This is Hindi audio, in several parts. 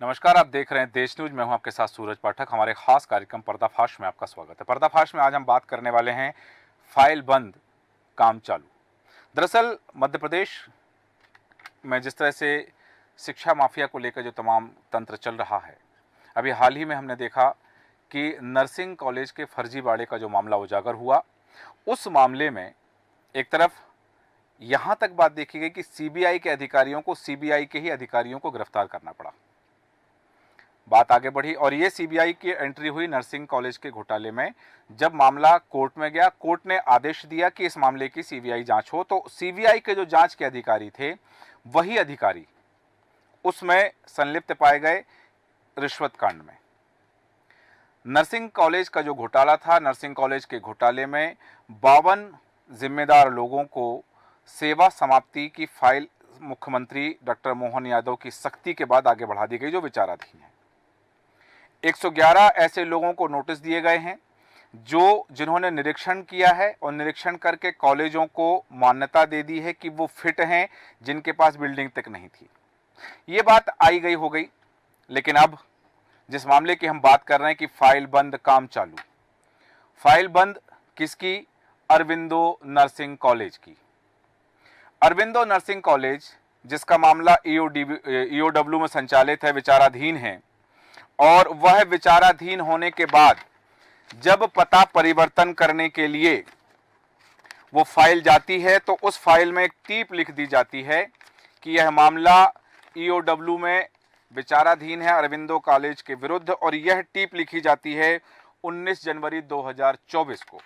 नमस्कार, आप देख रहे हैं देश न्यूज। मैं हूं आपके साथ सूरज पाठक। हमारे खास कार्यक्रम पर्दाफाश में आपका स्वागत है। पर्दाफाश में आज हम बात करने वाले हैं फाइल बंद काम चालू। दरअसल मध्य प्रदेश में जिस तरह से शिक्षा माफिया को लेकर जो तमाम तंत्र चल रहा है, अभी हाल ही में हमने देखा कि नर्सिंग कॉलेज के फर्जीवाड़े का जो मामला उजागर हुआ, उस मामले में एक तरफ यहां तक बात देखी गई कि सीबीआई के अधिकारियों को सीबीआई के ही अधिकारियों को गिरफ्तार करना पड़ा। बात आगे बढ़ी और ये सीबीआई की एंट्री हुई नर्सिंग कॉलेज के घोटाले में। जब मामला कोर्ट में गया, कोर्ट ने आदेश दिया कि इस मामले की सीबीआई जांच हो, तो सीबीआई के जो जांच के अधिकारी थे, वही अधिकारी उसमें संलिप्त पाए गए रिश्वत कांड में। नर्सिंग कॉलेज का जो घोटाला था, नर्सिंग कॉलेज के घोटाले में 52 जिम्मेदार लोगों को सेवा समाप्ति की फाइल मुख्यमंत्री डॉक्टर मोहन यादव की सख्ती के बाद आगे बढ़ा दी गई, जो विचाराधीन है। 111 ऐसे लोगों को नोटिस दिए गए हैं जिन्होंने निरीक्षण किया है और निरीक्षण करके कॉलेजों को मान्यता दे दी है कि वो फिट हैं, जिनके पास बिल्डिंग तक नहीं थी। ये बात आई गई हो गई, लेकिन अब जिस मामले की हम बात कर रहे हैं कि फाइल बंद काम चालू। फाइल बंद किसकी? अरविंदो नर्सिंग कॉलेज की। अरविंदो नर्सिंग कॉलेज जिसका मामला ईओडब्ल्यू में संचालित है, विचाराधीन है, और वह विचाराधीन होने के बाद जब पता परिवर्तन करने के लिए वो फाइल जाती है, तो उस फाइल में एक टीप लिख दी जाती है कि यह मामला ईओडब्ल्यू में विचाराधीन है अरविंदो कॉलेज के विरुद्ध, और यह टीप लिखी जाती है 19 जनवरी 2024 को।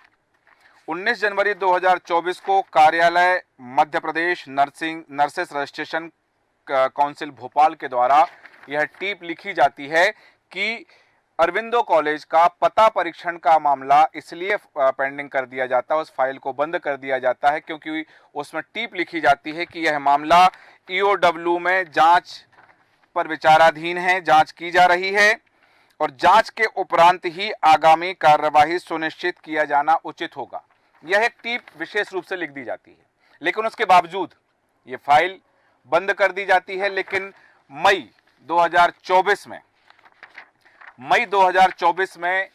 19 जनवरी 2024 को कार्यालय Madhya Pradesh nurses registration council Bhopal के द्वारा यह टीप लिखी जाती है कि अरविंदो कॉलेज का पता परीक्षण का मामला इसलिए पेंडिंग कर दिया जाता है, उस फाइल को बंद कर दिया जाता है क्योंकि उसमें टीप लिखी जाती है कि यह मामला ईओडब्ल्यू में जांच पर विचाराधीन है, जांच की जा रही है, और जांच के उपरांत ही आगामी कार्यवाही सुनिश्चित किया जाना उचित होगा। यह एक टीप विशेष रूप से लिख दी जाती है, लेकिन उसके बावजूद यह फाइल बंद कर दी जाती है। लेकिन मई 2024 में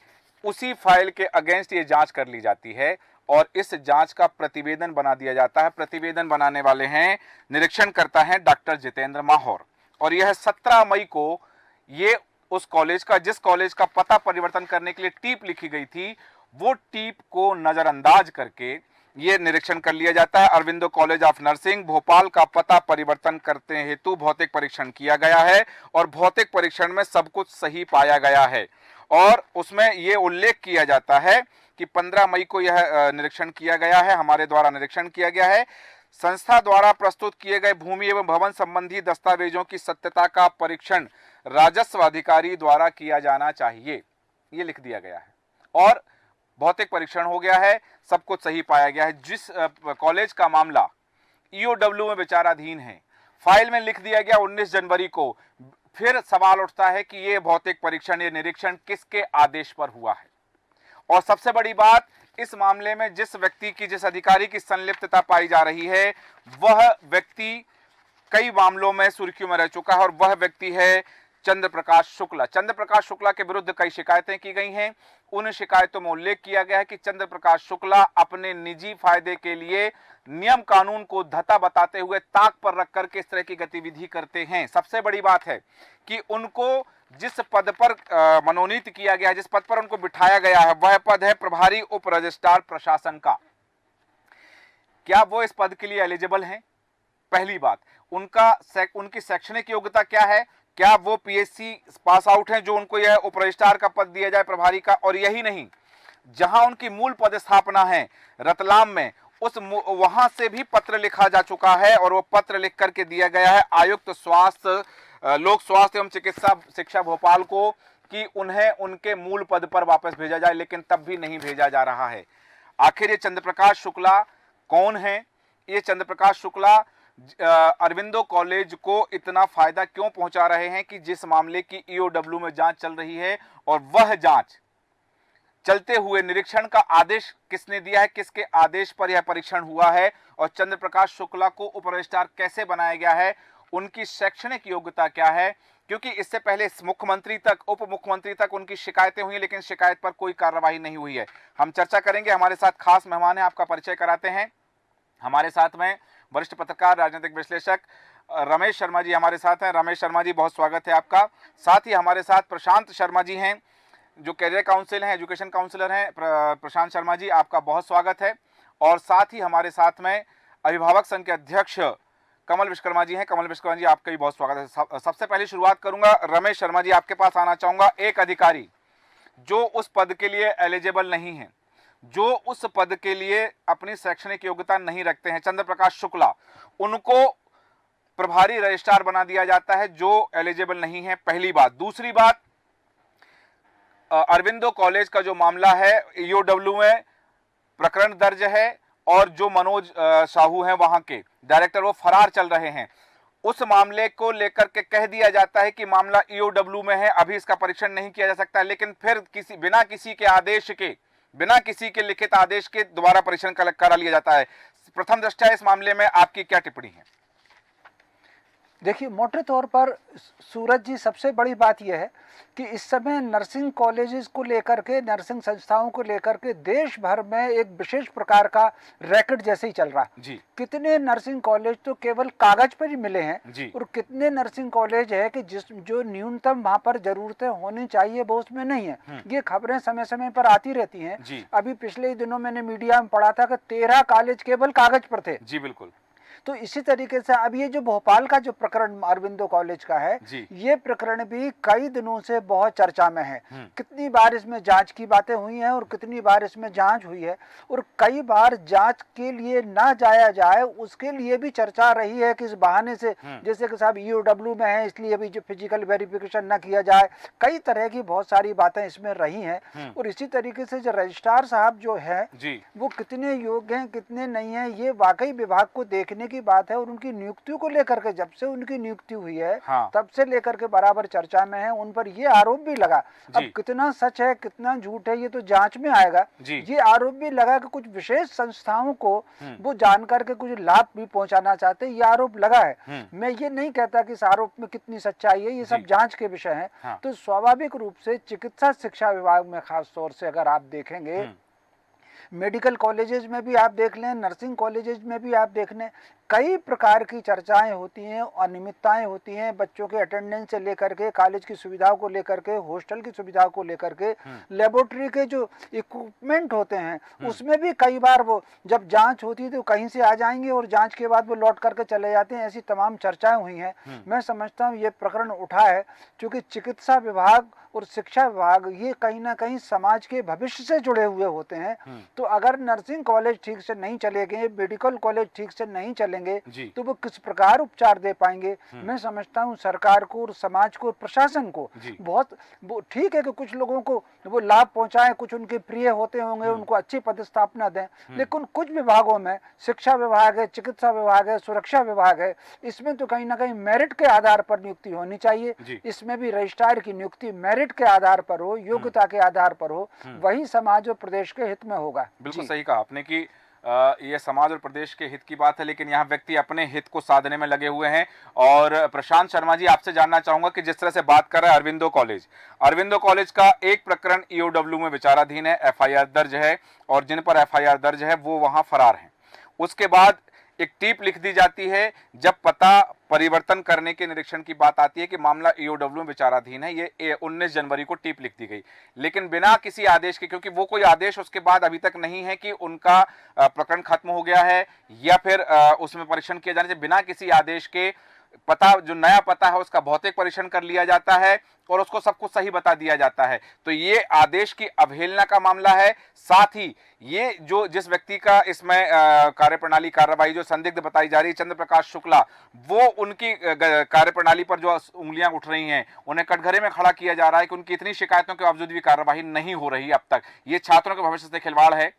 उसी फाइल के अगेंस्ट ये जांच कर ली जाती है और इस जांच का प्रतिवेदन बना दिया जाता है। प्रतिवेदन बनाने वाले हैं, निरीक्षण करता है डॉक्टर जितेंद्र माहौर, और यह 17 मई को ये उस कॉलेज का, जिस कॉलेज का पता परिवर्तन करने के लिए टीप लिखी गई थी, वो टीप को नजरअंदाज करके ये निरीक्षण कर लिया जाता है। Aurobindo college of nursing Bhopal का पता परिवर्तन करते हेतु भौतिक परीक्षण किया गया है और भौतिक परीक्षण में सब कुछ सही पाया गया है, और उसमें यह उल्लेख किया जाता है कि 15 मई को यह निरीक्षण किया गया है, हमारे द्वारा निरीक्षण किया गया है। संस्था द्वारा प्रस्तुत किए गए भूमि एवं भवन संबंधी दस्तावेजों की सत्यता का परीक्षण राजस्व अधिकारी द्वारा किया जाना चाहिए, ये लिख दिया गया है, और भौतिक परीक्षण हो गया है, सब कुछ सही पाया गया है। जिस कॉलेज का मामला ईओडब्ल्यू में विचाराधीन है, फाइल में लिख दिया गया 19 जनवरी को। फिर सवाल उठता है कि यह भौतिक परीक्षण, यह निरीक्षण किसके आदेश पर हुआ है? और सबसे बड़ी बात, इस मामले में जिस व्यक्ति की, जिस अधिकारी की संलिप्तता पाई जा रही है, वह व्यक्ति कई मामलों में सुर्खियों में रह चुका है, और वह व्यक्ति है चंद्र प्रकाश शुक्ला। चंद्र प्रकाश शुक्ला के विरुद्ध कई शिकायतें की गई हैं। उन शिकायतों में उल्लेख किया गया है कि चंद्र प्रकाश शुक्ला अपने निजी फायदे के लिए नियम कानून को धता बताते हुए ताक पर रख करके इस तरह की गतिविधि करते हैं। सबसे बड़ी बात है कि उनको जिस पद पर मनोनीत किया गया है, जिस पद पर उनको बिठाया गया है, वह पद है प्रभारी उप रजिस्ट्रार प्रशासन का। क्या वो इस पद के लिए एलिजिबल हैं? पहली बात, उनकी शैक्षणिक योग्यता क्या है? क्या वो पीएससी पास आउट हैं जो उनको यह उप रजिस्ट्रार का पद दिया जाए, प्रभारी का? और यही नहीं, जहां उनकी मूल पदस्थापना है रतलाम में, वहां से भी पत्र लिखा जा चुका है, और वो पत्र लिख करके दिया गया है आयुक्त लोक स्वास्थ्य एवं चिकित्सा शिक्षा भोपाल को कि उन्हें उनके मूल पद पर वापस भेजा जाए, लेकिन तब भी नहीं भेजा जा रहा है। आखिर ये चंद्र प्रकाश शुक्ला कौन है? ये चंद्र प्रकाश शुक्ला अरविंदो कॉलेज को इतना फायदा क्यों पहुंचा रहे हैं कि जिस मामले की ईओडब्ल्यू में जांच चल रही है, और वह जांच चलते हुए निरीक्षण का आदेश किसने दिया है, किसके आदेश पर यह परीक्षण हुआ है, और चंद्र प्रकाश शुक्ला को उप रजिस्ट्रार कैसे बनाया गया है, उनकी शैक्षणिक योग्यता क्या है, क्योंकि इससे पहले मुख्यमंत्री तक, उप मुख्यमंत्री तक उनकी शिकायतें हुई, लेकिन शिकायत पर कोई कार्रवाई नहीं हुई है। हम चर्चा करेंगे। हमारे साथ खास मेहमान हैं, आपका परिचय कराते हैं। हमारे साथ में वरिष्ठ पत्रकार, राजनीतिक विश्लेषक रमेश शर्मा जी हमारे साथ हैं। रमेश शर्मा जी, बहुत स्वागत है आपका। साथ ही हमारे साथ प्रशांत शर्मा जी हैं, जो कैरियर काउंसिल हैं, एजुकेशन काउंसलर हैं। प्रशांत शर्मा जी, आपका बहुत स्वागत है। और साथ ही हमारे साथ में अभिभावक संघ के अध्यक्ष कमल विश्वकर्मा जी हैं। कमल विश्वकर्मा जी, आपका भी बहुत स्वागत है। सबसे पहले शुरुआत करूंगा, रमेश शर्मा जी आपके पास आना चाहूंगा। एक अधिकारी जो उस पद के लिए एलिजिबल नहीं है, जो उस पद के लिए अपनी शैक्षणिक योग्यता नहीं रखते हैं, चंद्र प्रकाश शुक्ला, उनको प्रभारी रजिस्ट्रार बना दिया जाता है जो एलिजिबल नहीं है। पहली बात। दूसरी बात, अरविंदो कॉलेज का जो मामला है, ईओडब्ल्यू में प्रकरण दर्ज है और जो मनोज साहू हैं वहां के डायरेक्टर, वो फरार चल रहे हैं। उस मामले को लेकर के कह दिया जाता है कि मामला ईओडब्ल्यू में है, अभी इसका परीक्षण नहीं किया जा सकता, लेकिन फिर बिना किसी के लिखित आदेश के दोबारा परीक्षण करा लिया जाता है। प्रथम दृष्टया इस मामले में आपकी क्या टिप्पणी है? देखिए, मोटे तौर पर सूरज जी, सबसे बड़ी बात यह है कि इस समय नर्सिंग कॉलेजेस को लेकर के, नर्सिंग संस्थाओं को लेकर के देश भर में एक विशेष प्रकार का रैकेट जैसे ही चल रहा है जी। कितने नर्सिंग कॉलेज तो केवल कागज पर ही मिले हैं जी। और कितने नर्सिंग कॉलेज है कि जो न्यूनतम वहां पर जरूरतें होनी चाहिए वो उसमें नहीं है। ये खबरें समय समय पर आती रहती हैं। अभी पिछले ही दिनों मैंने मीडिया में पढ़ा था कि 13 कॉलेज केवल कागज पर थे जी। बिल्कुल। तो इसी तरीके से अब ये जो भोपाल का जो प्रकरण अरविंदो कॉलेज का है, ये प्रकरण भी कई दिनों से बहुत चर्चा में है। कितनी बार इसमें जांच की बातें हुई हैं और कितनी बार इसमें जांच हुई है, और कई बार जांच के लिए ना जाया जाए उसके लिए भी चर्चा रही है कि इस बहाने से, जैसे कि साहब ईओडब्ल्यू में है इसलिए अभी जो फिजिकल वेरिफिकेशन ना किया जाए, कई तरह की बहुत सारी बातें इसमें रही हैं। और इसी तरीके से जो रजिस्ट्रार साहब जो है वो कितने योग्य हैं कितने नहीं है, ये वाकई विभाग को देखने की बात है। और उनकी नियुक्तियों को लेकर के, जब से उनकी नियुक्ति हुई है तब से लेकर के बराबर चर्चा में है। उन पर ये आरोप भी लगा, अब कितना सच है कितना झूठ है ये तो जांच में आएगा। ये आरोप भी लगा कि कुछ विशेष संस्थाओं को वो जानकर के कुछ लाभ भी पहुंचाना चाहते हैं, ये आरोप लगा है। मैं ये नहीं कहता कि इस आरोप में कितनी सच्चाई है, ये सब जांच के विषय है। तो स्वाभाविक रूप से चिकित्सा शिक्षा विभाग में खास तौर से अगर आप देखेंगे, मेडिकल कॉलेजेस में भी आप देख लें, नर्सिंग कॉलेजेस में भी आप देख लें, कई प्रकार की चर्चाएं होती हैं, अनियमितताएं होती हैं, बच्चों के अटेंडेंस से लेकर के, कॉलेज की सुविधाओं को लेकर के, हॉस्टल की सुविधाओं को लेकर के, लेबोरेटरी के जो इक्विपमेंट होते हैं उसमें भी कई बार वो जब जांच होती है तो कहीं से आ जाएंगे और जांच के बाद वो लौट करके चले जाते हैं। ऐसी तमाम चर्चाएं हुई हैं। मैं समझता हूँ ये प्रकरण उठा है क्योंकि चिकित्सा विभाग और शिक्षा विभाग ये कहीं ना कहीं समाज के भविष्य से जुड़े हुए होते हैं। तो अगर नर्सिंग कॉलेज ठीक से नहीं चलेंगे, मेडिकल कॉलेज ठीक से नहीं चलेंगे तो वो किस प्रकार उपचार दे पाएंगे? मैं समझता हूँ सरकार को और समाज को, प्रशासन को बहुत, वो ठीक है कि कुछ लोगों को वो लाभ पहुंचाएं, कुछ उनके प्रिय होते होंगे, उनको अच्छी पदस्थापना दें, लेकिन कुछ विभागों में, शिक्षा विभाग है, चिकित्सा विभाग है, सुरक्षा विभाग है, इसमें तो कहीं ना कहीं मेरिट के आधार पर नियुक्ति होनी चाहिए। इसमें भी रजिस्ट्रार की नियुक्ति मेरिट के आधार पर हो, योग्यता के आधार पर हो, वही समाज और प्रदेश के हित में होगा। बिल्कुल सही कहा आपने कि ये समाज और प्रदेश के हित की बात है, लेकिन यहाँ व्यक्ति अपने हित को साधने में लगे हुए हैं। और प्रशांत शर्मा जी, आपसे जानना चाहूंगा कि जिस तरह से बात कर रहा है अरविंदो कॉलेज का एक प्रकरण ईओडब्ल्यू में विचाराधीन है, एफआईआर दर्ज है, और जिन पर एफआईआर दर्ज है वो वहां फरार हैं। उसके बाद एक टीप लिख दी जाती है, जब पता परिवर्तन करने के निरीक्षण की बात आती है कि मामला ईओडब्ल्यू में विचाराधीन है, ये 19 जनवरी को टीप लिख दी गई, लेकिन बिना किसी आदेश के, क्योंकि वो कोई आदेश उसके बाद अभी तक नहीं है कि उनका प्रकरण खत्म हो गया है या फिर उसमें परीक्षण किया जाने से, बिना किसी आदेश के पता, जो नया पता है उसका भौतिक परीक्षण कर लिया जाता है और उसको सब कुछ सही बता दिया जाता है। तो ये आदेश की अवहेलना का मामला है। साथ ही ये जो जिस व्यक्ति का इसमें कार्यप्रणाली कार्रवाई जो संदिग्ध बताई जा रही है, चंद्र प्रकाश शुक्ला, वो उनकी कार्यप्रणाली पर जो उंगलियां उठ रही हैं, उन्हें कटघरे में खड़ा किया जा रहा है कि उनकी इतनी शिकायतों के बावजूद भी कार्यवाही नहीं हो रही अब तक। ये छात्रों के भविष्य से खिलवाड़ है।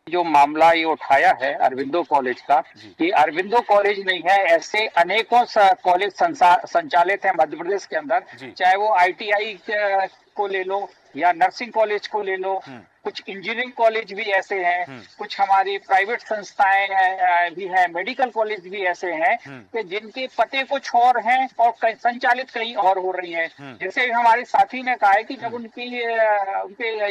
जो मामला ये उठाया है अरविंदो कॉलेज का, ये अरविंदो कॉलेज नहीं है, ऐसे अनेकों कॉलेज संचालित हैं मध्य प्रदेश के अंदर, चाहे वो आईटीआई को ले लो या नर्सिंग कॉलेज को ले लो, कुछ इंजीनियरिंग कॉलेज भी ऐसे हैं, कुछ हमारी प्राइवेट संस्थाएं भी हैं, मेडिकल कॉलेज भी ऐसे हैं कि जिनके पते कुछ और हैं और संचालित कहीं और हो रही हैं। जैसे हमारे साथी ने कहा है कि जब उनके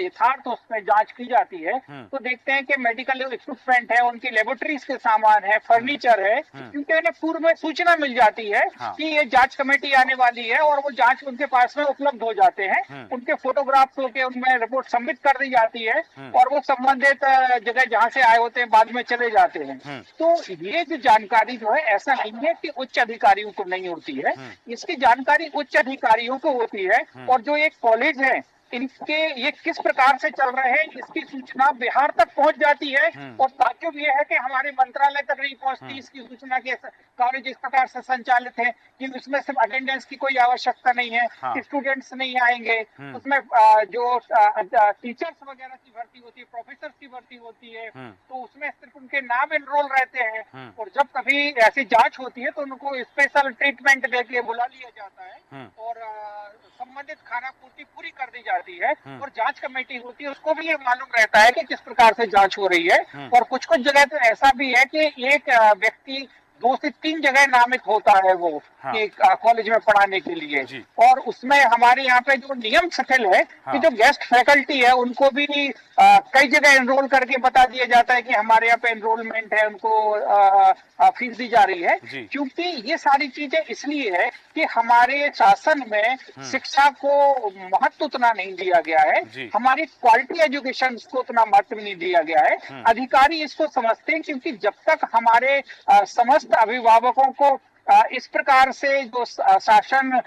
यथार्थ उसमें जांच की जाती है तो देखते हैं कि मेडिकल इक्विपमेंट है, उनकी लेबोरेटरीज के सामान है, फर्नीचर है, क्योंकि उन्हें पूर्व में सूचना मिल जाती है कि ये जांच कमेटी आने वाली है और वो जांच उनके पास में उपलब्ध हो जाते हैं। उनके फोटोग्राफ्स होके उनमें रिपोर्ट सबमिट कर दी जाती है और वो संबंधित जगह जहां से आए होते हैं बाद में चले जाते हैं। तो ये जो जानकारी जो है, ऐसा नहीं है कि उच्च अधिकारियों को नहीं होती है, इसकी जानकारी उच्च अधिकारियों को होती है। और जो एक कॉलेज है, इनके ये किस प्रकार से चल रहे हैं इसकी सूचना बिहार तक पहुंच जाती है। और ताज्जुब ये है कि हमारे मंत्रालय तक नहीं पहुंचती इसकी सूचना के कॉलेज इस प्रकार से संचालित है कि उसमें सिर्फ अटेंडेंस की कोई आवश्यकता नहीं है, स्टूडेंट्स नहीं आएंगे, उसमें जो टीचर्स वगैरह की भर्ती होती है, प्रोफेसर की भर्ती होती है, तो उसमें सिर्फ उनके नाम एनरोल रहते हैं। और जब कभी ऐसी जांच होती है तो उनको स्पेशल ट्रीटमेंट देके बुला लिया जाता है और संबंधित खाना पूर्ति पूरी कर दी जाती है। और जांच कमेटी होती है, उसको भी ये मालूम रहता है कि किस प्रकार से जांच हो रही है। और कुछ कुछ जगह तो ऐसा भी है कि एक व्यक्ति 2 से 3 जगह नामित होता है वो कॉलेज में पढ़ाने के लिए। और उसमें हमारे यहाँ पे जो नियम शिथिल है कि जो गेस्ट फैकल्टी है उनको भी कई जगह एनरोल करके बता दिया जाता है कि हमारे यहाँ पे एनरोलमेंट है, उनको फीस दी जा रही है। क्योंकि ये सारी चीजें इसलिए है कि हमारे शासन में शिक्षा को महत्व उतना नहीं दिया गया है, हमारी क्वालिटी एजुकेशन को उतना महत्व नहीं दिया गया है। अधिकारी इसको समझते हैं क्योंकि जब तक हमारे समस्त अभिभावकों को इस प्रकार से जो शासन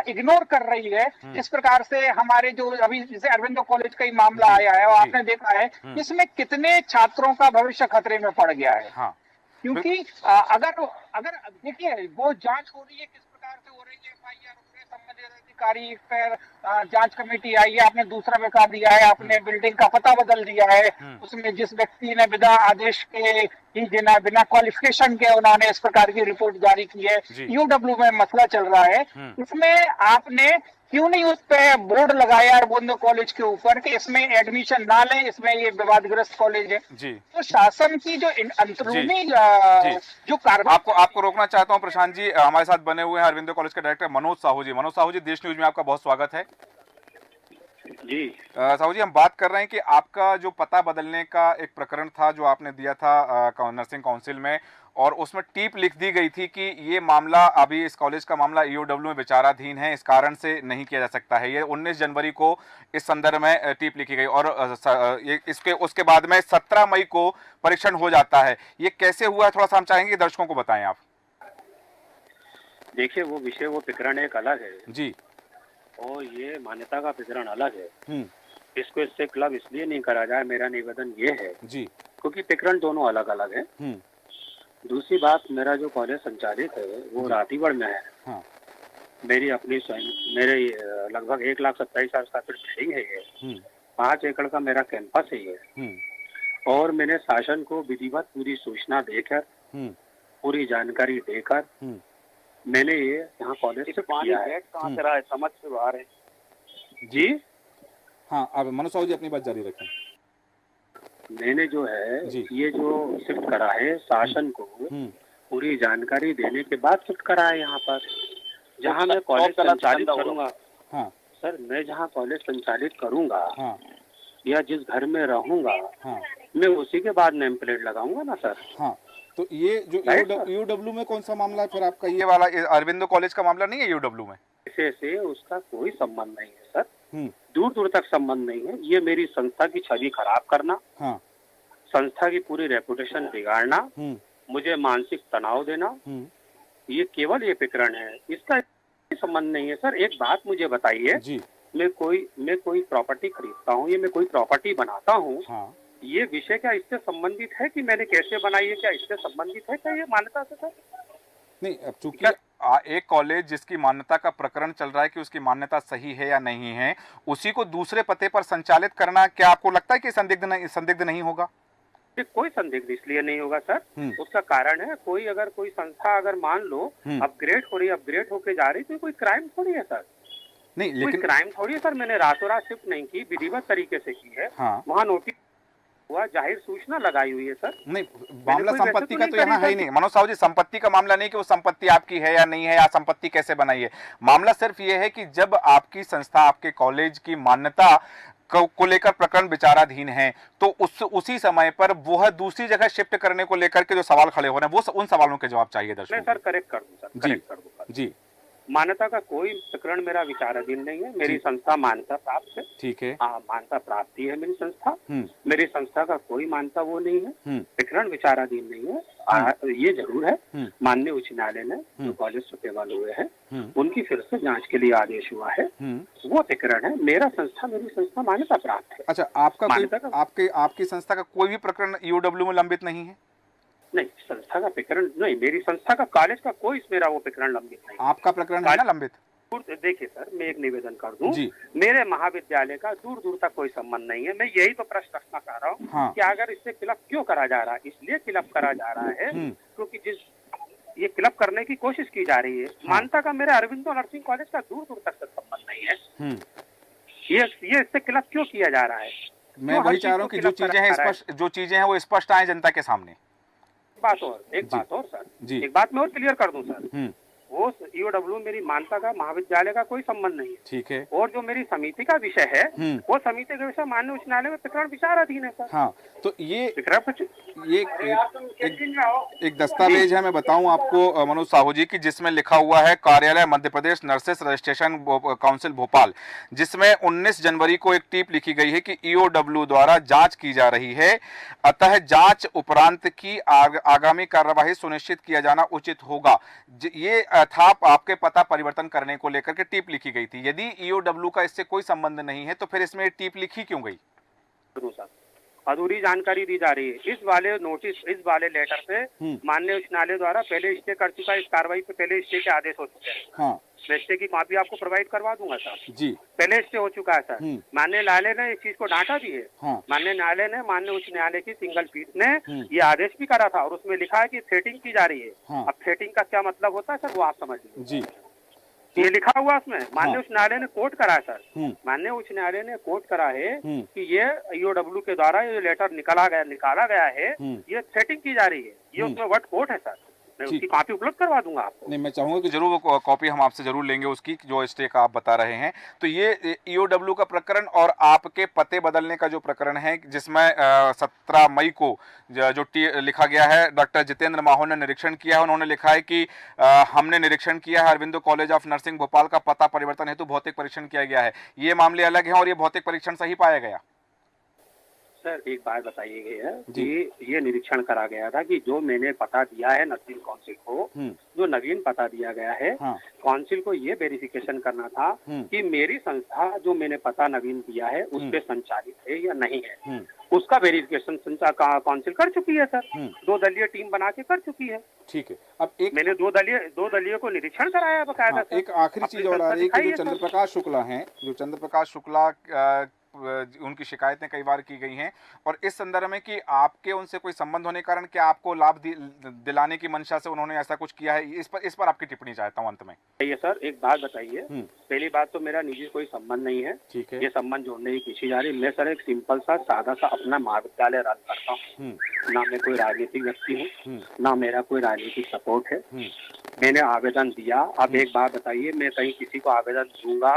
इग्नोर कर रही है, इस प्रकार से हमारे जो अभी जैसे अरविंदो कॉलेज का ही मामला आया है और आपने देखा है इसमें कितने छात्रों का भविष्य खतरे में पड़ गया है। क्योंकि अगर देखिए वो जांच हो रही है किस प्रकार से हो रही है, FIR संबंधित अधिकारी पर जांच कमेटी आई है, आपने दूसरा बता दिया है, आपने बिल्डिंग का पता बदल दिया है, उसमें जिस व्यक्ति ने बिना आदेश के ही बिना क्वालिफिकेशन के उन्होंने इस प्रकार की रिपोर्ट जारी की है, UW में मसला चल रहा है, इसमें आपने क्यों नहीं उस पे बोर्ड लगाया अरविंदो कॉलेज के ऊपर कि इसमें एडमिशन ना लें, इसमें ये विवादग्रस्त कॉलेज है। तो शासन की जो अंदरूनी जो कार्रवाई, आपको रोकना चाहता हूं प्रशांत जी, हमारे साथ बने हुए हैं अरविंदो कॉलेज के डायरेक्टर मनोज साहू जी। मनोज साहू जी, देश न्यूज में आपका बहुत स्वागत है। जी साहू जी, हम बात कर रहे हैं कि आपका जो पता बदलने का एक प्रकरण था जो आपने दिया था नर्सिंग काउंसिल में, और उसमें टीप लिख दी गई थी कि ये मामला अभी इस कॉलेज का मामला EOW में विचाराधीन है, इस कारण से नहीं किया जा सकता है। ये 19 जनवरी को इस संदर्भ में टीप लिखी गई और उसके बाद में 17 मई को परीक्षण हो जाता है। ये कैसे हुआ है, थोड़ा सा हम चाहेंगे दर्शकों को बताएं आप। देखिए, वो विषय, वो प्रकरण एक अलग है जी, और ये मान्यता का प्रकरण अलग है। इसको इससे क्लब इसलिए नहीं करा जाए, मेरा निवेदन ये है जी, क्योंकि प्रकरण दोनों अलग अलग है। दूसरी बात, मेरा जो कॉलेज संचालित है वो रातीगढ़ में है। मेरी अपनी मेरे लगभग 1,27,000 स्क्वायर फीट बिल्डिंग है ये, 5 एकड़ का मेरा कैंपस है ये। और मैंने शासन को विधिवत पूरी सूचना देकर, पूरी जानकारी देकर मैंने ये यहाँ कॉलेज से किया है। कहाँ से रहा है, समझ से बाहर है जी। हाँ, अब मनोज साहू जी अपनी बात जारी रखें। मैंने जो है ये जो शिफ्ट करा है, शासन को पूरी जानकारी देने के बाद शिफ्ट करा है यहाँ पर, जहाँ मैं कॉलेज संचालित करूँगा। सर, मैं जहाँ कॉलेज संचालित करूँगा या जिस घर में रहूँगा, मैं उसी के बाद नेम प्लेट लगाऊंगा ना सर। तो ये जो EOW में कौन सा मामला है फिर आपका? ये वाला अरविंदो कॉलेज का मामला नहीं है EOW में? से उसका कोई संबंध नहीं है सर, दूर दूर तक संबंध नहीं है। ये मेरी संस्था की छवि खराब करना, संस्था की पूरी रेपुटेशन बिगाड़ना, मुझे मानसिक तनाव देना, ये केवल ये प्रकरण है, इसका संबंध नहीं है सर। एक बात मुझे बताइए, मैं कोई प्रॉपर्टी खरीदता हूँ, ये मैं कोई प्रॉपर्टी बनाता हूँ, ये विषय क्या इससे संबंधित है कि मैंने कैसे बनाई है, क्या इससे संबंधित है क्या ये मान्यता से सर? नहीं, अब चूंकि एक कॉलेज जिसकी मान्यता का प्रकरण चल रहा है कि उसकी मान्यता सही है या नहीं है, उसी को दूसरे पते पर संचालित करना, क्या आपको लगता है कि संदिग्ध नहीं होगा? कोई संदिग्ध इसलिए नहीं होगा सर, उसका कारण है कोई संस्था अगर मान लो अपग्रेड हो रही, अपग्रेड होके जा रही, तो कोई क्राइम थोड़ी है सर। नहीं कोई लेकिन क्राइम थोड़ी है सर, मैंने रातों रात शिफ्ट नहीं की, विधिवत तरीके से की है। हाँ वहाँ नोटिस हुआ, जाहिर सूचना लगाई हुई है सर। नहीं, मामला कोई वैसे संपत्ति तो का नहीं तो यहाँ करी है ही सर। नहीं मनोज साहू जी। संपत्ति का मामला नहीं कि वो संपत्ति आपकी है या नहीं है या संपत्ति कैसे बनाई है। मामला सिर्फ ये है कि जब आपकी संस्था आपके कॉलेज की मान्यता को लेकर प्रकरण विचाराधीन है तो उसी समय पर वह दूसरी जगह शिफ्ट करने को लेकर के जो सवाल खड़े हो रहे हैं वो उन सवालों के जवाब चाहिए मैं दर्शकों सर करेक्ट कर दूं सर, जी करेक्ट कर दूं। जी मान्यता का कोई प्रकरण मेरा विचाराधीन नहीं है। मेरी संस्था मान्यता प्राप्त है। ठीक है। हाँ, मान्यता प्राप्ति है मेरी संस्था। हम्म मेरी संस्था का कोई मान्यता वो नहीं है, प्रकरण विचाराधीन नहीं है। ये जरूर है माननीय उच्च न्यायालय ने जो कॉलेज से पेवाल हुए हैं उनकी फिर से जांच के लिए आदेश हुआ है, वो प्रकरण है। मेरी संस्था मान्यता प्राप्त है। अच्छा, आपकी संस्था का कोई भी प्रकरण ईओडब्ल्यू में लंबित नहीं है? नहीं, संस्था का प्रकरण नहीं, मेरी संस्था का कॉलेज का कोई मेरा वो प्रकरण लंबित नहीं। आपका प्रकरण है ना लंबित? देखिए सर, मैं एक निवेदन कर दूं, जी। मेरे महाविद्यालय का दूर दूर तक कोई संबंध नहीं है। मैं यही तो प्रश्न रखना चाह रहा हूँ। हाँ। कि अगर इससे क्लब क्यों करा जा रहा है? इसलिए क्लब करा जा रहा है क्योंकि ये क्लब करने की कोशिश की जा रही है। मान्यता का मेरे अरविंदो नर्सिंग कॉलेज का दूर दूर तक संबंध नहीं है। ये इससे क्लब क्यों किया जा रहा है? मैं वही चाह रहा हूँ कि जो चीजें हैं वो स्पष्ट आए जनता के सामने। एक बात और सर, एक बात मैं और क्लियर कर दूं सर, वो ईओडब्ल्यू मेरी मान्यता का महाविद्यालय का कोई संबंध नहीं है। ठीक है। और जो मेरी समिति का विषय है वो समिति का विषय माननीय उच्च न्यायालय में प्रकरण विचाराधीन है सर। हाँ, तो ये एक दस्तावेज है, मैं बताऊं आपको मनोज साहू जी, की जिसमें लिखा हुआ है कार्यालय Madhya Pradesh nurses registration council Bhopal, जिसमें 19 जनवरी को एक टीप लिखी गई है कि ईओडब्ल्यू द्वारा जांच की जा रही है, अतः जांच उपरांत की आगामी कार्यवाही सुनिश्चित किया जाना उचित होगा। ये था आपके पता परिवर्तन करने को लेकर के टीप लिखी गई थी। यदि ईओडब्ल्यू का इससे कोई संबंध नहीं है तो फिर इसमें टीप लिखी क्यों गई? अधूरी जानकारी दी जा रही है। इस वाले लेटर से माननीय उच्च न्यायालय द्वारा पहले स्टे कर चुका है। इस कार्रवाई पे पहले स्टे के आदेश हो चुके हैं। हाँ। स्टे की कॉपी आपको प्रोवाइड करवा दूंगा सर। जी। पहले स्टे हो चुका है सर। माननीय न्यायालय ने इस चीज को डांटा भी है। हाँ। माननीय न्यायालय ने, माननीय उच्च न्यायालय की सिंगल पीठ ने ये आदेश भी करा था और उसमें लिखा है कि थ्रेटिंग की जा रही है। हाँ। अब थ्रेटिंग का क्या मतलब होता है सर, वो आप समझ लीजिए। जी। ये लिखा हुआ उसमें, माननीय उच्च न्यायालय ने कोर्ट करा है सर। माननीय उच्च न्यायालय ने कोर्ट करा है कि ये ईओडब्ल्यू के द्वारा ये लेटर निकाला गया है, ये थ्रेटिंग की जा रही है। ये उसमें वर्ड कोर्ट है सर। मैं उसकी कॉपी उपलब्ध करवा दूंगा आपको। नहीं, मैं चाहूंगा कि जरूर वो कॉपी हम आपसे जरूर लेंगे उसकी, जो स्टे का आप बता रहे हैं। तो ये ईओडब्ल्यू का प्रकरण और आपके पते बदलने का जो प्रकरण है, जिसमें 17 मई को जो लिखा गया है, डॉक्टर जितेंद्र माहौल ने निरीक्षण किया है। उन्होंने लिखा है कि हमने निरीक्षण किया है, Aurobindo college of nursing Bhopal का पता परिवर्तन हेतु भौतिक परीक्षण किया गया है। ये मामले अलग हैं और ये भौतिक परीक्षण सही पाया गया। सर एक बात बताइए कि ये निरीक्षण करा गया था कि जो मैंने पता दिया है नर्सिंग काउंसिल को, जो नवीन पता दिया गया है, काउंसिल को ये वेरिफिकेशन करना था कि मेरी संस्था जो मैंने पता नवीन दिया है उस पे संचालित है या नहीं है। उसका वेरिफिकेशन काउंसिल कर चुकी है सर। 2 दलीय टीम बना के कर चुकी है। ठीक है। अब मैंने 2 दलीय को निरीक्षण कराया बकायदा। हाँ, एक आखिरी चीज और आ रही है कि जो चंद्र प्रकाश शुक्ला उनकी शिकायतें कई बार की गई हैं और इस संदर्भ में कि आपके उनसे कोई संबंध होने के कारण कि आपको लाभ दिलाने की मंशा से उन्होंने ऐसा कुछ किया है। इस पर आपकी टिप्पणी चाहता हूं अंत में। ये सर एक बात बताइए, पहली बात तो मेरा निजी कोई संबंध नहीं है। ठीक है। ये संबंध जोड़ने की कोशिश जा रही है। मैं सर एक सिंपल सा सादा सा अपना महाविद्यालय रन करता हूँ। ना मैं कोई राजनीतिक व्यक्ति हूँ, ना मेरा कोई राजनीतिक सपोर्ट है। मैंने आवेदन दिया। अब एक बात बताइए, मैं कहीं किसी को आवेदन दूंगा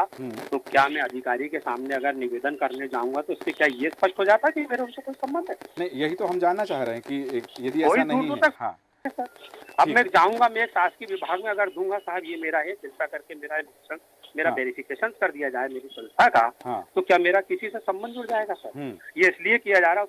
तो क्या मैं अधिकारी के सामने अगर निवेदन करने जाऊंगा तो इससे क्या ये स्पष्ट हो जाता कि मेरे उनसे कोई संबंध है? नहीं, यही तो हम जानना चाह रहे हैं कि यदि ऐसा नहीं है। हाँ। अब मैं जाऊंगा, मैं शासकीय विभाग में अगर दूंगा, साहब ये मेरा है, कृपया करके मेरा वेरिफिकेशन कर दिया जाए मेरी संस्था का, तो क्या मेरा किसी से संबंध जुड़ जाएगा सर? ये इसलिए किया जा रहा है,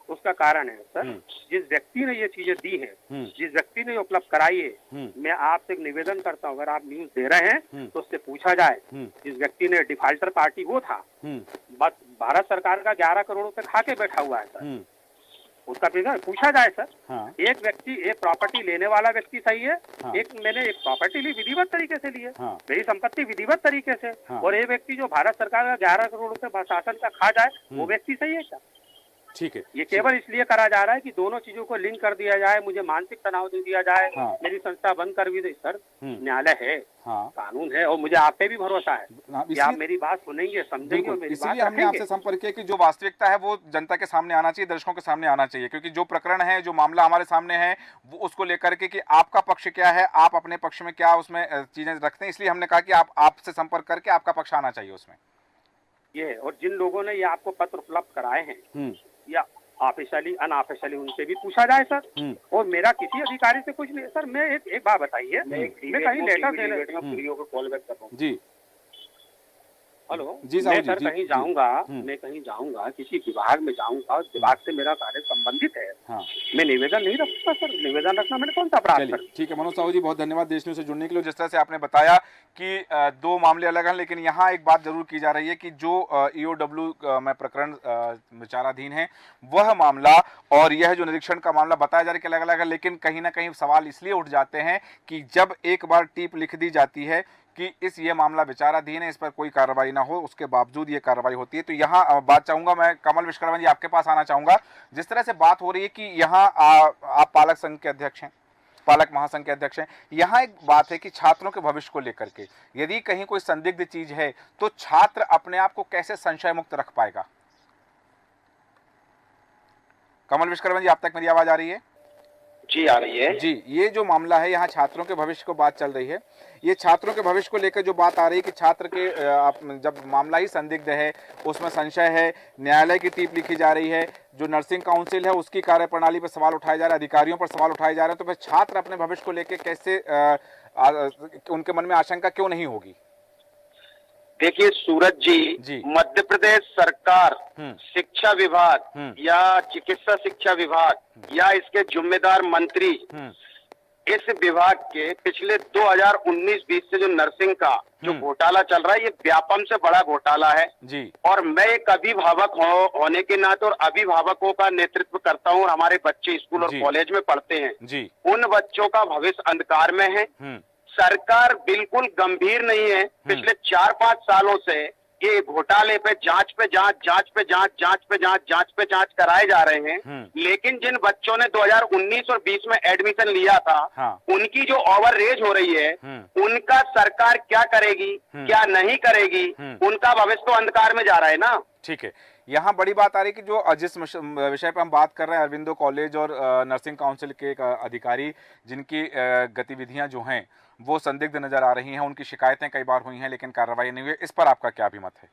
उसका कारण है सर, जिस व्यक्ति ने ये चीजें दी है, जिस व्यक्ति ने उपलब्ध कराई है, मैं आपसे एक निवेदन करता हूँ, अगर आप न्यूज दे रहे हैं तो उससे पूछा जाए। जिस व्यक्ति ने डिफाल्टर पार्टी वो था, बस भारत सरकार का 11 करोड़ रुपए खा के बैठा हुआ है सर, उसका पूछा जाए सर। एक व्यक्ति, एक प्रॉपर्टी लेने वाला व्यक्ति सही है, मैंने एक प्रॉपर्टी ली विधिवत तरीके से ली है, मेरी संपत्ति विधिवत तरीके से, और एक व्यक्ति जो भारत सरकार का 11 करोड़ रुपए शासन का खा जाए, वो व्यक्ति सही है क्या? ठीक है, ये केवल इसलिए करा जा रहा है कि दोनों चीजों को लिंक कर दिया जाए, मुझे मानसिक तनाव दे दिया जाए, मेरी संस्था बंद कर भी दे। सर न्यायालय है, कानून है, और मुझे आप पे भी भरोसा है कि आप मेरी बात सुनेंगे, समझेंगे और मेरी बात इसलिए हमने आपसे संपर्क किया कि जो वास्तविकता है वो जनता के सामने आना चाहिए, दर्शकों के सामने आना चाहिए, क्योंकि जो प्रकरण है, जो मामला हमारे सामने है, वो उसको लेकर के कि आपका पक्ष क्या है, आप अपने पक्ष में क्या उसमें चीजें रखते हैं, इसलिए हमने कहा कि आप आपसे संपर्क करके आपका पक्ष आना चाहिए उसमें। ये और जिन लोगों ने ये आपको पत्र उपलब्ध कराए हैं या ऑफिशियली अनऑफिशियली, उनसे भी पूछा जाए सर। और मेरा किसी अधिकारी से कुछ नहीं सर। मैं एक बात बताइए, मैं कहीं लेटर देने कॉल बैक कर रहा हूँ जी। हेलो जी, मैं सर कहीं जाऊंगा, मैं कहीं जाऊंगा, किसी विभाग में जाऊंगा, विभाग से मेरा कार्य संबंधित है, मैं निवेदन नहीं रखूंगा सर। निवेदन रखना मैंने कौन सा अपराध कर। ठीक है मनोज साहू जी, बहुत धन्यवाद देश न्यूज़ से जुड़ने के लिए। जिस तरह से आपने बताया कि दो मामले अलग हैं, लेकिन यहाँ एक बात जरूर की जा रही है कि जो EOW में प्रकरण विचाराधीन है वह मामला और यह जो निरीक्षण का मामला बताया जा रहा है कि अलग अलग है, लेकिन कहीं ना कहीं सवाल इसलिए उठ जाते हैं कि जब एक बार टीप लिख दी जाती है कि ये मामला विचाराधीन है, इस पर कोई कार्रवाई ना हो, उसके बावजूद ये कार्रवाई होती है। तो यहाँ बात चाहूंगा मैं, कमल विश्वकर्मा जी आपके पास आना चाहूंगा। जिस तरह से बात हो रही है कि यहाँ आप पालक संघ के अध्यक्ष हैं, पालक महासंघ के अध्यक्ष हैं, यहाँ एक बात है कि छात्रों के भविष्य को लेकर के यदि कहीं कोई संदिग्ध चीज है तो छात्र अपने आप को कैसे संशय मुक्त रख पाएगा? कमल विश्वकर्मा जी, आप तक मेरी आवाज आ रही है? जी आ रही है जी। ये जो मामला है, यहाँ छात्रों के भविष्य को बात चल रही है, ये छात्रों के भविष्य को लेकर जो बात आ रही है कि छात्र के जब मामला ही संदिग्ध है, उसमें संशय है, न्यायालय की टीप लिखी जा रही है, जो नर्सिंग काउंसिल है उसकी कार्यप्रणाली पर सवाल उठाए जा रहे हैं, अधिकारियों पर सवाल उठाए जा रहे हैं, तो फिर छात्र अपने भविष्य को लेकर कैसे उनके मन में आशंका क्यों नहीं होगी? देखिए सूरज जी, मध्य प्रदेश सरकार, शिक्षा विभाग या चिकित्सा शिक्षा विभाग या इसके जिम्मेदार मंत्री, इस विभाग के पिछले 2019-20 से जो नर्सिंग का जो घोटाला चल रहा है, ये व्यापम से बड़ा घोटाला है जी। और मैं एक अभिभावक होने के नाते और अभिभावकों का नेतृत्व करता हूँ, और हमारे बच्चे स्कूल और कॉलेज में पढ़ते हैं जी। उन बच्चों का भविष्य अंधकार में है। सरकार बिल्कुल गंभीर नहीं है। पिछले 4-5 सालों से ये घोटाले पे जांच पे जांच कराए जा रहे हैं, लेकिन जिन बच्चों ने 2019 और 20 में एडमिशन लिया था, उनकी जो ओवर रेज हो रही है, उनका सरकार क्या करेगी, क्या नहीं करेगी, उनका भविष्य तो अंधकार में जा रहा है ना। ठीक है, यहाँ बड़ी बात आ रही है कि जो जिस विषय पर हम बात कर रहे हैं, अरविंदो कॉलेज और नर्सिंग काउंसिल के एक अधिकारी जिनकी गतिविधियां जो हैं वो संदिग्ध नजर आ रही हैं, उनकी शिकायतें कई बार हुई हैं लेकिन कार्रवाई नहीं हुई, इस पर आपका क्या अभिमत है?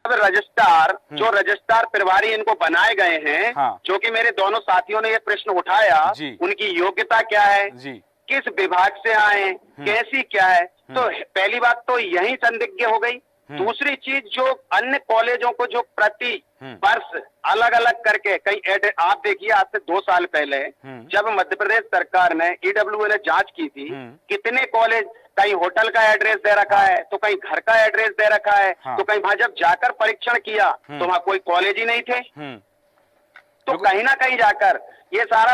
रजिस्ट्रार, जो रजिस्ट्रार प्रभारी इनको बनाए गए हैं, जो कि मेरे दोनों साथियों ने ये प्रश्न उठाया, उनकी योग्यता क्या है जी, किस विभाग से आए, कैसी क्या है, तो पहली बात तो यही संदिग्ध हो गई। दूसरी चीज, जो अन्य कॉलेजों को जो प्रति वर्ष अलग अलग करके कई आप देखिए, आज से 2 साल पहले जब मध्य प्रदेश सरकार ने EWA ने जांच की थी, कितने कॉलेज, कहीं होटल का एड्रेस दे रखा है, तो कहीं घर का एड्रेस दे रखा है, तो कहीं वहां जब जाकर परीक्षण किया तो वहां कोई कॉलेज ही नहीं थे। तो कहीं ना कहीं जाकर ये सारा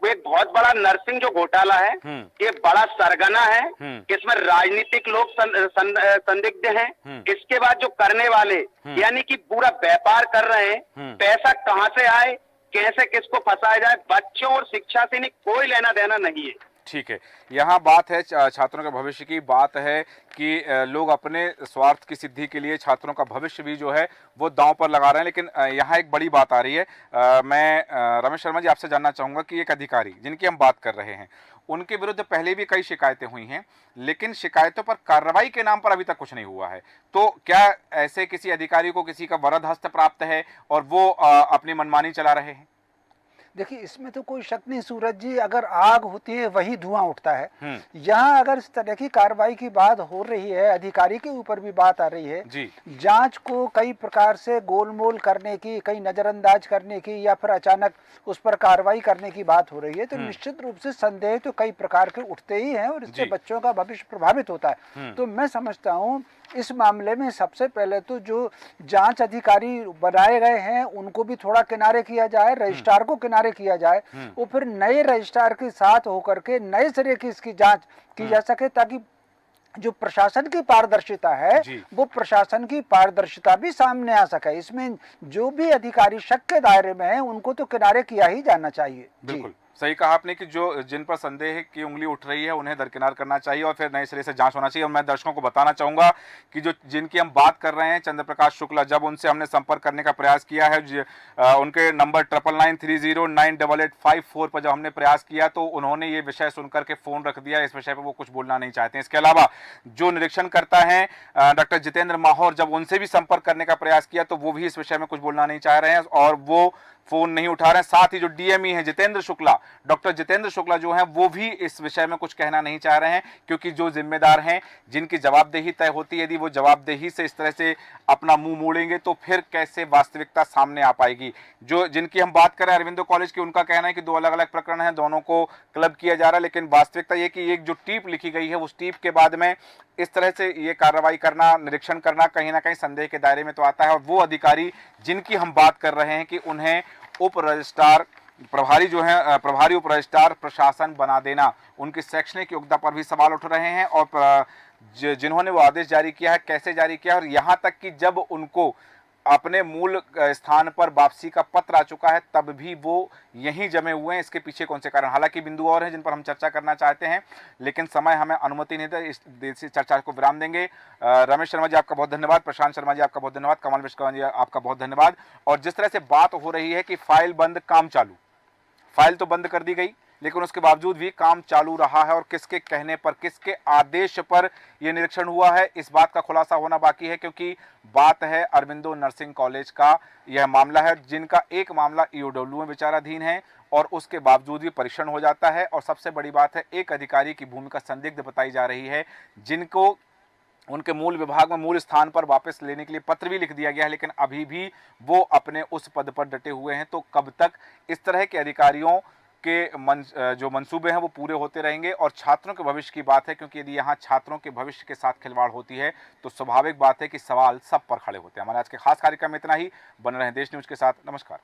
एक बहुत बड़ा नर्सिंग जो घोटाला है, ये बड़ा सरगना है, इसमें राजनीतिक लोग संदिग्ध हैं। इसके बाद जो करने वाले यानी कि पूरा व्यापार कर रहे हैं, पैसा कहां से आए, कैसे किसको फंसाया जाए, बच्चों और शिक्षा से नहीं कोई लेना देना नहीं है। ठीक है, यहाँ बात है छात्रों के भविष्य की, बात है कि लोग अपने स्वार्थ की सिद्धि के लिए छात्रों का भविष्य भी जो है वो दांव पर लगा रहे हैं। लेकिन यहाँ एक बड़ी बात आ रही है, मैं रमेश शर्मा जी आपसे जानना चाहूँगा कि एक अधिकारी जिनकी हम बात कर रहे हैं, उनके विरुद्ध पहले भी कई शिकायतें हुई हैं, लेकिन शिकायतों पर कार्रवाई के नाम पर अभी तक कुछ नहीं हुआ है। तो क्या ऐसे किसी अधिकारी को किसी का वरद हस्त प्राप्त है और वो अपनी मनमानी चला रहे हैं? देखिए, इसमें तो कोई शक नहीं सूरज जी, अगर आग होती है वही धुआं उठता है। यहाँ अगर इस तरह की कार्रवाई की बात हो रही है, अधिकारी के ऊपर भी बात आ रही है जी। जांच को कई प्रकार से गोलमोल करने की, कई नजरअंदाज करने की, या फिर अचानक उस पर कार्रवाई करने की बात हो रही है, तो निश्चित रूप से संदेह तो कई प्रकार के उठते ही हैं और इससे बच्चों का भविष्य प्रभावित होता है। तो मैं समझता हूँ इस मामले में सबसे पहले तो जो जांच अधिकारी बनाए गए हैं उनको भी थोड़ा किनारे किया जाए, रजिस्ट्रार को किनारे किया जाए, और फिर नए रजिस्ट्रार के साथ होकर के नए सिरे की इसकी जांच की जा सके, ताकि जो प्रशासन की पारदर्शिता है वो प्रशासन की पारदर्शिता भी सामने आ सके। इसमें जो भी अधिकारी शक के दायरे में है उनको तो किनारे किया ही जाना चाहिए। बिल्कुल सही कहा आपने कि जो जिन पर संदेह की उंगली उठ रही है उन्हें दरकिनार करना चाहिए और फिर नए सिरे से जांच होना चाहिए। और मैं दर्शकों को बताना चाहूंगा कि जो जिनकी हम बात कर रहे हैं चंद्र प्रकाश शुक्ला, जब उनसे हमने संपर्क करने का प्रयास किया है उनके नंबर 9993098854 पर जब हमने प्रयास किया तो उन्होंने ये विषय सुनकर के फोन रख दिया। इस विषय पर वो कुछ बोलना नहीं चाहते हैं। इसके अलावा जो निरीक्षण करता है डॉक्टर जितेंद्र माहौर, जब उनसे भी संपर्क करने का प्रयास किया तो वो भी इस विषय में कुछ बोलना नहीं चाह रहे हैं और वो फोन नहीं उठा रहे हैं। साथ ही जो डीएमई है जितेंद्र शुक्ला, डॉक्टर जितेंद्र शुक्ला जो हैं वो भी इस विषय में कुछ कहना नहीं चाह रहे हैं, क्योंकि जो जिम्मेदार हैं जिनकी जवाबदेही तय होती है, यदि वो जवाबदेही से इस तरह से अपना मुंह मोड़ेंगे तो फिर कैसे वास्तविकता सामने आ पाएगी। जो जिनकी हम बात करें अरविंदो कॉलेज की, उनका कहना है कि 2 अलग अलग प्रकरण हैं, दोनों को क्लब किया जा रहा है, लेकिन वास्तविकता ये कि एक जो टीप लिखी गई है उस टीप के बाद में इस तरह से ये कार्रवाई करना, निरीक्षण करना कहीं ना कहीं संदेह के दायरे में तो आता है। और वो अधिकारी जिनकी हम बात कर रहे हैं कि उन्हें उप रजिस्ट्रार प्रभारी जो है प्रभारी उप रजिस्ट्रार प्रशासन बना देना, उनकी शैक्षणिक योग्यता पर भी सवाल उठ रहे हैं। और जिन्होंने वो आदेश जारी किया है कैसे जारी किया, और यहाँ तक कि जब उनको अपने मूल स्थान पर वापसी का पत्र आ चुका है तब भी वो यहीं जमे हुए हैं। इसके पीछे कौन से कारण, हालांकि बिंदु और हैं जिन पर हम चर्चा करना चाहते हैं लेकिन समय हमें अनुमति नहीं दे, इस देसी चर्चा को विराम देंगे। रमेश शर्मा जी आपका बहुत धन्यवाद, प्रशांत शर्मा जी आपका बहुत धन्यवाद, कमल विश्वकर्मा जी आपका बहुत धन्यवाद। और जिस तरह से बात हो रही है कि फाइल बंद काम चालू, फाइल तो बंद कर दी गई लेकिन उसके बावजूद भी काम चालू रहा है और किसके कहने पर, किसके आदेश पर यह निरीक्षण हुआ है, इस बात का खुलासा होना बाकी है। क्योंकि बात है अरबिंदो नर्सिंग कॉलेज का, यह मामला है जिनका एक मामला ईओडब्ल्यू में विचाराधीन है और उसके बावजूद भी परीक्षण हो जाता है। और सबसे बड़ी बात है एक अधिकारी की भूमिका संदिग्ध बताई जा रही है, जिनको उनके मूल विभाग में मूल स्थान पर वापस लेने के लिए पत्र भी लिख दिया गया है, लेकिन अभी भी वो अपने उस पद पर डटे हुए हैं। तो कब तक इस तरह के अधिकारियों के जो मंसूबे हैं वो पूरे होते रहेंगे। और छात्रों के भविष्य की बात है, क्योंकि यदि यहाँ छात्रों के भविष्य के साथ खिलवाड़ होती है तो स्वाभाविक बात है कि सवाल सब पर खड़े होते हैं। हमारे आज के खास कार्यक्रम में इतना ही। बने रहें देश न्यूज के साथ। नमस्कार।